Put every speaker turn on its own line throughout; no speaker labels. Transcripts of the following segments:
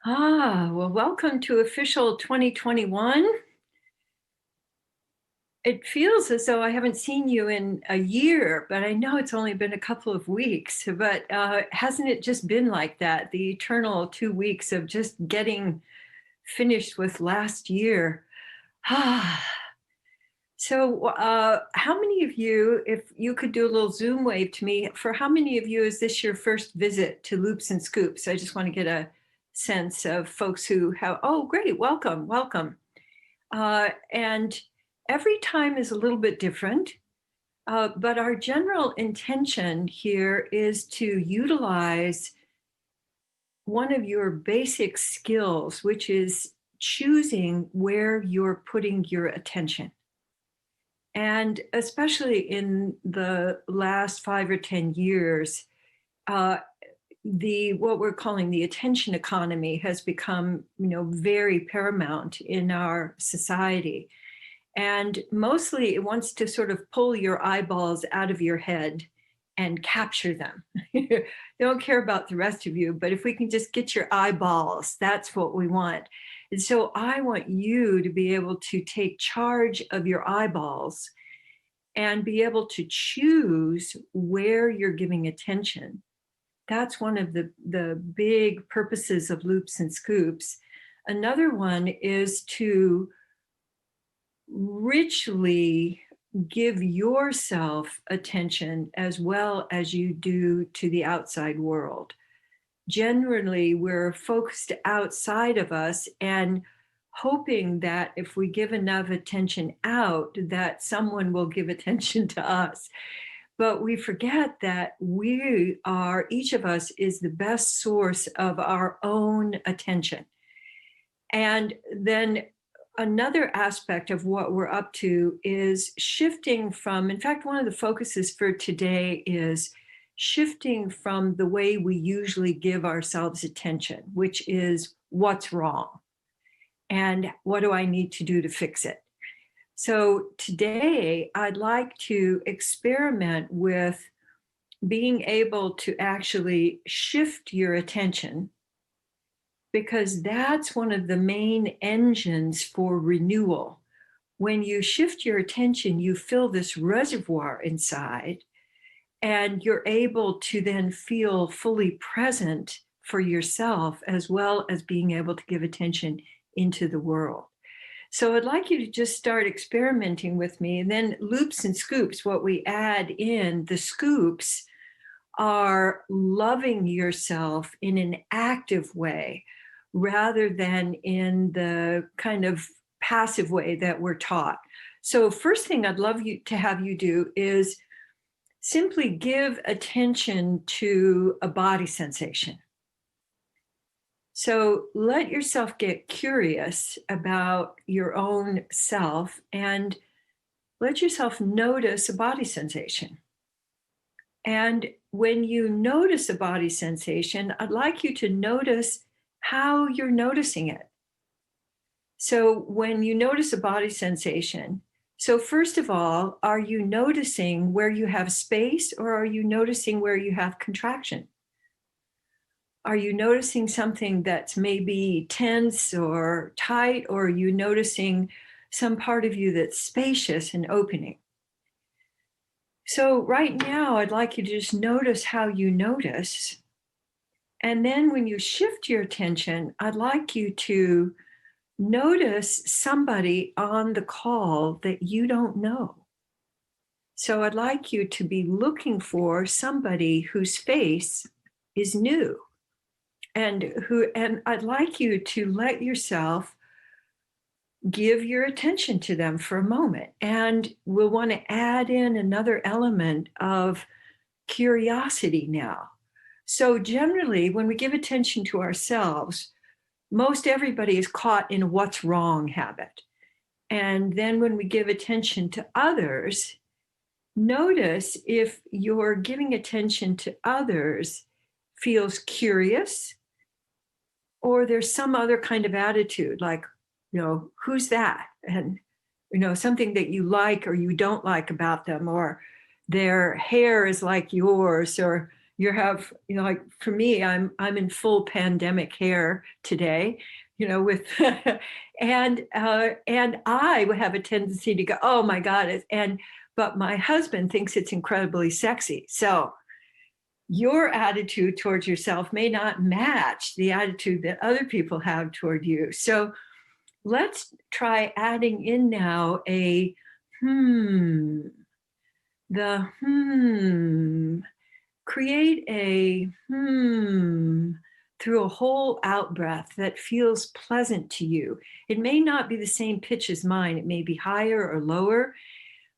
Well, welcome to official 2021. It feels as though I haven't seen you in a year, but I know it's only been a couple of weeks. But hasn't it just been like that? The eternal 2 weeks of just getting finished with last year. So, how many of you, if you could do a little Zoom wave to me, for how many of you is this your first visit to Loops and Scoops? I just want to get a sense of folks who have, oh, great, welcome, welcome. And every time is a little bit different, but our general intention here is to utilize one of your basic skills, which is choosing where you're putting your attention. And especially in the last 5 or 10 years, uh, the what we're calling the attention economy has become, very paramount in our society. And mostly it wants to sort of pull your eyeballs out of your head and capture them. They don't care about the rest of you, but if we can just get your eyeballs, that's what we want. And so I want you to be able to take charge of your eyeballs and be able to choose where you're giving attention. That's one of the big purposes of Loops and Scoops. Another one is to richly give yourself attention as well as you do to the outside world. Generally, we're focused outside of us and hoping that if we give enough attention out, that someone will give attention to us. But we forget that each of us is the best source of our own attention. And then another aspect of what we're up to is shifting from, in fact, one of the focuses for today is shifting from the way we usually give ourselves attention, which is what's wrong and what do I need to do to fix it. So today, I'd like to experiment with being able to actually shift your attention, because that's one of the main engines for renewal. When you shift your attention, you fill this reservoir inside, and you're able to then feel fully present for yourself, as well as being able to give attention into the world. So I'd like you to just start experimenting with me. And then Loops and Scoops, what we add in the scoops are loving yourself in an active way rather than in the kind of passive way that we're taught. So first thing I'd love you to have you do is simply give attention to a body sensation. So let yourself get curious about your own self and let yourself notice a body sensation. And when you notice a body sensation, I'd like you to notice how you're noticing it. So when you notice a body sensation, so first of all, are you noticing where you have space, or are you noticing where you have contraction? Are you noticing something that's maybe tense or tight, or are you noticing some part of you that's spacious and opening? So right now, I'd like you to just notice how you notice. And then when you shift your attention, I'd like you to notice somebody on the call that you don't know. So I'd like you to be looking for somebody whose face is new. And I'd like you to let yourself give your attention to them for a moment. And we'll want to add in another element of curiosity now. So generally, when we give attention to ourselves, most everybody is caught in a what's wrong habit. And then when we give attention to others, notice if you're giving attention to others feels curious, or there's some other kind of attitude like, who's that? And, something that you like or you don't like about them, or their hair is like yours, or, like for me, I'm in full pandemic hair today, with and I would have a tendency to go, oh my God, but my husband thinks it's incredibly sexy. So your attitude towards yourself may not match the attitude that other people have toward you. So let's try adding in now a the create a through a whole out breath that feels pleasant to you. It may not be the same pitch as mine, it may be higher or lower,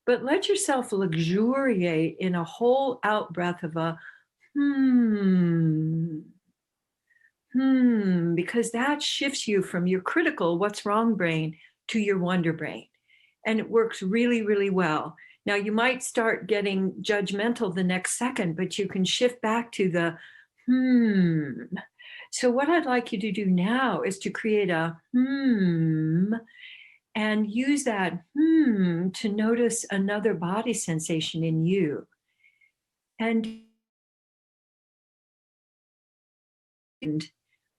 but let yourself luxuriate in a whole out breath of a because that shifts you from your critical, what's wrong brain to your wonder brain. And it works really, really well. Now, you might start getting judgmental the next second, but you can shift back to the So, what I'd like you to do now is to create a and use that to notice another body sensation in you. And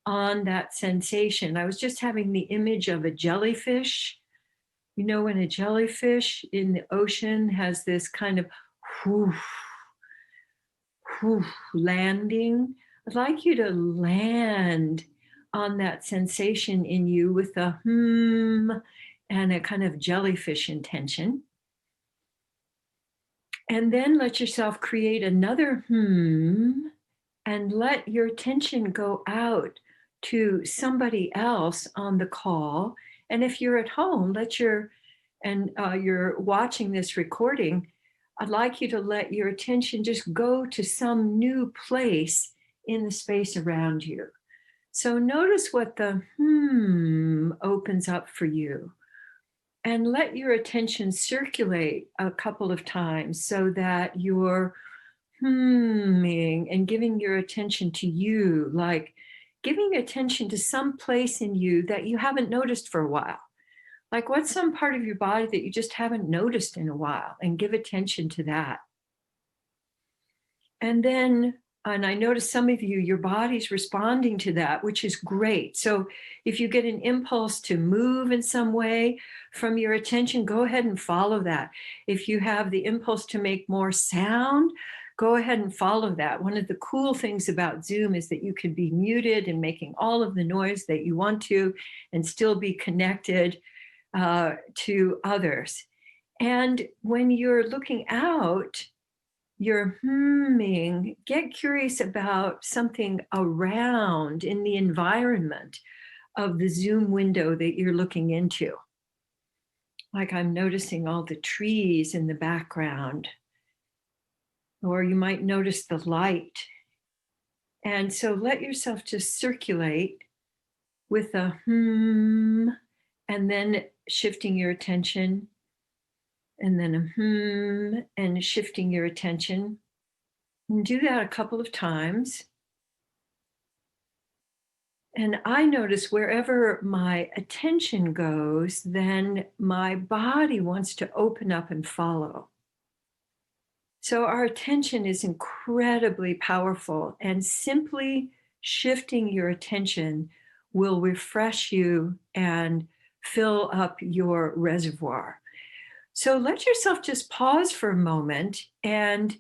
on that sensation, I was just having the image of a jellyfish. When a jellyfish in the ocean has this kind of whoosh, whoosh, landing, I'd like you to land on that sensation in you with a and a kind of jellyfish intention. And then let yourself create another and let your attention go out to somebody else on the call. And if you're at home, you're watching this recording, I'd like you to let your attention just go to some new place in the space around you. So notice what the opens up for you. And let your attention circulate a couple of times so that you're and giving your attention to you, like giving attention to some place in you that you haven't noticed for a while. Like, what's some part of your body that you just haven't noticed in a while, and give attention to that. And I notice some of you, your body's responding to that, which is great. So if you get an impulse to move in some way from your attention, go ahead and follow that. If you have the impulse to make more sound, go ahead and follow that. One of the cool things about Zoom is that you can be muted and making all of the noise that you want to and still be connected to others. And when you're looking out, you're get curious about something around in the environment of the Zoom window that you're looking into. Like, I'm noticing all the trees in the background, or you might notice the light. And so let yourself just circulate with a and then shifting your attention, and then a and shifting your attention. And do that a couple of times. And I notice wherever my attention goes, then my body wants to open up and follow. So our attention is incredibly powerful, and simply shifting your attention will refresh you and fill up your reservoir. So let yourself just pause for a moment and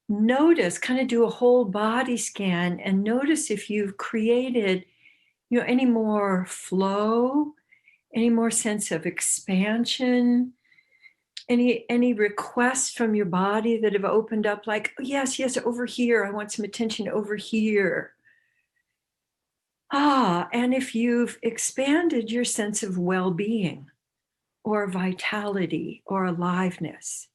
notice, kind of do a whole body scan and notice if you've created, any more flow, any more sense of expansion, any requests from your body that have opened up, like, oh, yes, over here, I want some attention over here. And if you've expanded your sense of well-being or vitality or aliveness.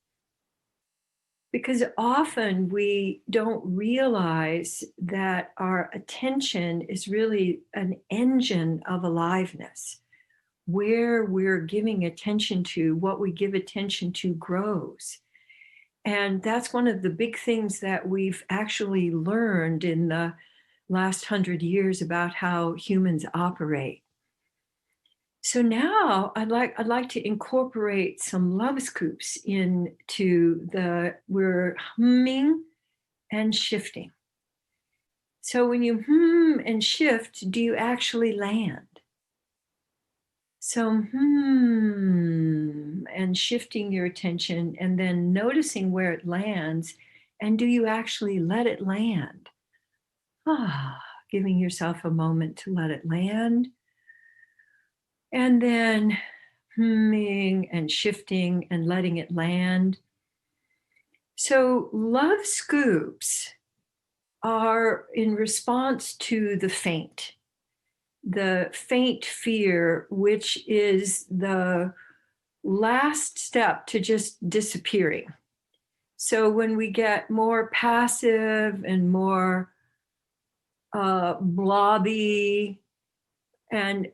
Because often we don't realize that our attention is really an engine of aliveness. Where we're giving attention to, what we give attention to grows. And that's one of the big things that we've actually learned in the last 100 years about how humans operate. So now I'd like to incorporate some love scoops into we're humming and shifting. So when you and shift, do you actually land? So and shifting your attention and then noticing where it lands. And do you actually let it land? Ah, giving yourself a moment to let it land. And then humming and shifting and letting it land. So love scoops are in response to the faint fear, which is the last step to just disappearing. So when we get more passive and more blobby and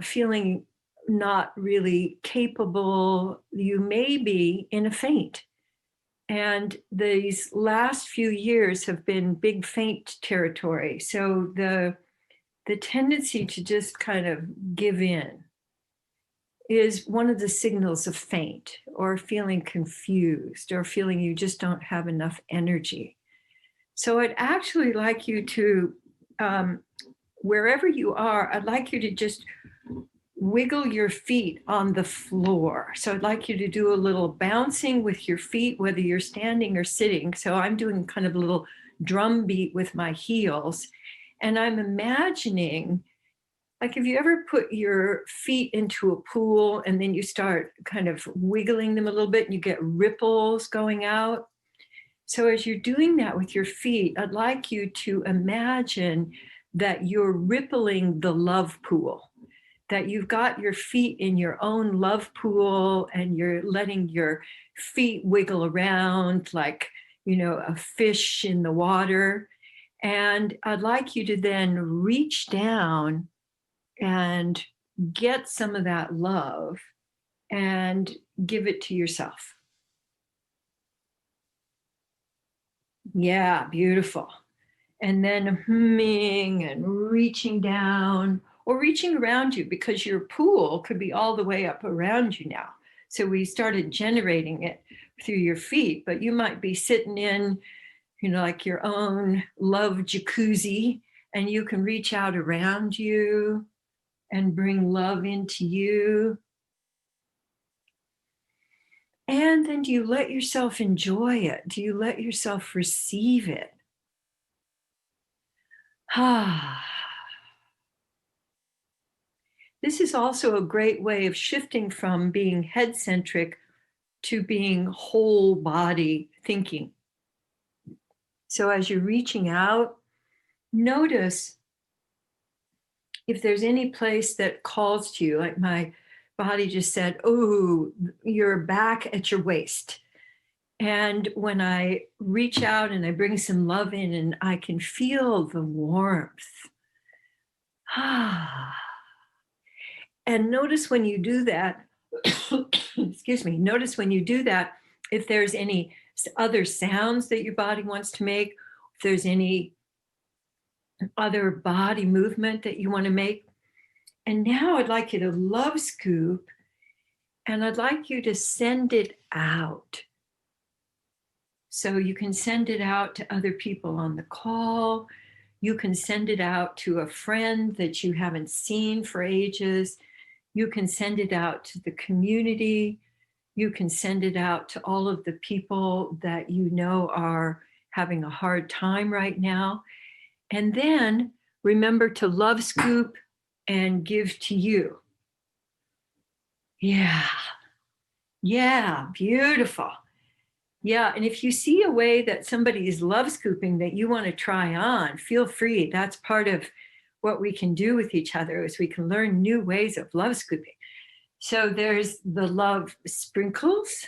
feeling not really capable, you may be in a faint. And these last few years have been big faint territory. So the tendency to just kind of give in is one of the signals of faint or feeling confused or feeling you just don't have enough energy. So I'd actually like you to, wherever you are, I'd like you to just wiggle your feet on the floor. So I'd like you to do a little bouncing with your feet, whether you're standing or sitting. So I'm doing kind of a little drum beat with my heels. And I'm imagining, like, have you ever put your feet into a pool and then you start kind of wiggling them a little bit and you get ripples going out? So as you're doing that with your feet, I'd like you to imagine that you're rippling the love pool, that you've got your feet in your own love pool and you're letting your feet wiggle around like, a fish in the water. And I'd like you to then reach down and get some of that love and give it to yourself. Yeah, beautiful. And then humming and reaching down or reaching around you, because your pool could be all the way up around you now. So we started generating it through your feet, but you might be sitting in, like your own love jacuzzi, and you can reach out around you and bring love into you. And then do you let yourself enjoy it? Do you let yourself receive it? Ah. This is also a great way of shifting from being head centric to being whole body thinking. So as you're reaching out, notice if there's any place that calls to you, like my body just said, oh, you're back at your waist. And when I reach out and I bring some love in and I can feel the warmth. And notice when you do that, excuse me, notice when you do that, if there's any other sounds that your body wants to make, if there's any other body movement that you want to make. And now I'd like you to love scoop and I'd like you to send it out. So you can send it out to other people on the call. You can send it out to a friend that you haven't seen for ages. You can send it out to the community. You can send it out to all of the people that you know are having a hard time right now. And then remember to love scoop and give to you. Yeah. Yeah, beautiful. Yeah, and if you see a way that somebody is love scooping that you want to try on, feel free. That's part of what we can do with each other is we can learn new ways of love scooping. So there's the love sprinkles,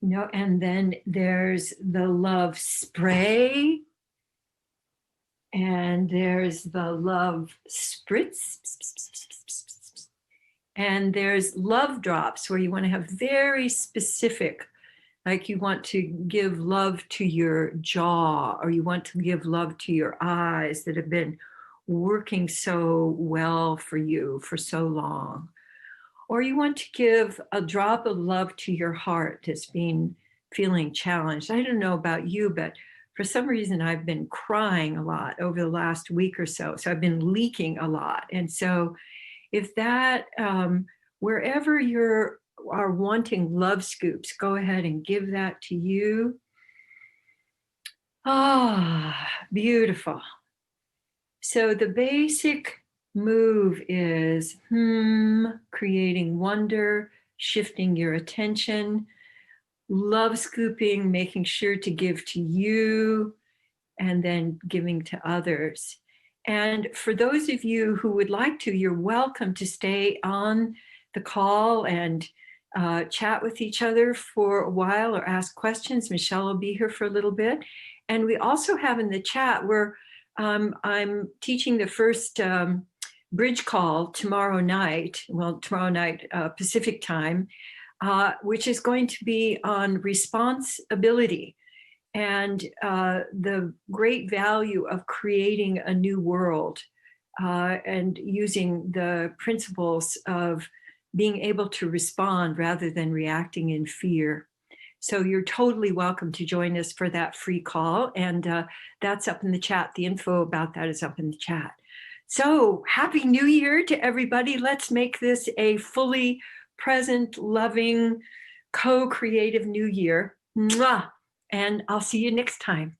and then there's the love spray, and there's the love spritz, and there's love drops where you want to have very specific, like you want to give love to your jaw, or you want to give love to your eyes that have been working so well for you for so long. Or you want to give a drop of love to your heart that's been feeling challenged. I don't know about you, but for some reason, I've been crying a lot over the last week or so. So I've been leaking a lot. And so if that, wherever you're are wanting love scoops, go ahead and give that to you. Ah, beautiful. So the basic move is creating wonder, shifting your attention, love scooping, making sure to give to you, and then giving to others. And for those of you who would like to, you're welcome to stay on the call and chat with each other for a while or ask questions. Michelle will be here for a little bit. And we also have in the chat where I'm teaching the first bridge call tomorrow night, Pacific time, which is going to be on responsibility and the great value of creating a new world and using the principles of being able to respond rather than reacting in fear. So you're totally welcome to join us for that free call. And that's up in the chat. The info about that is up in the chat. So happy New Year to everybody. Let's make this a fully present, loving, co-creative new year. Mwah! And I'll see you next time.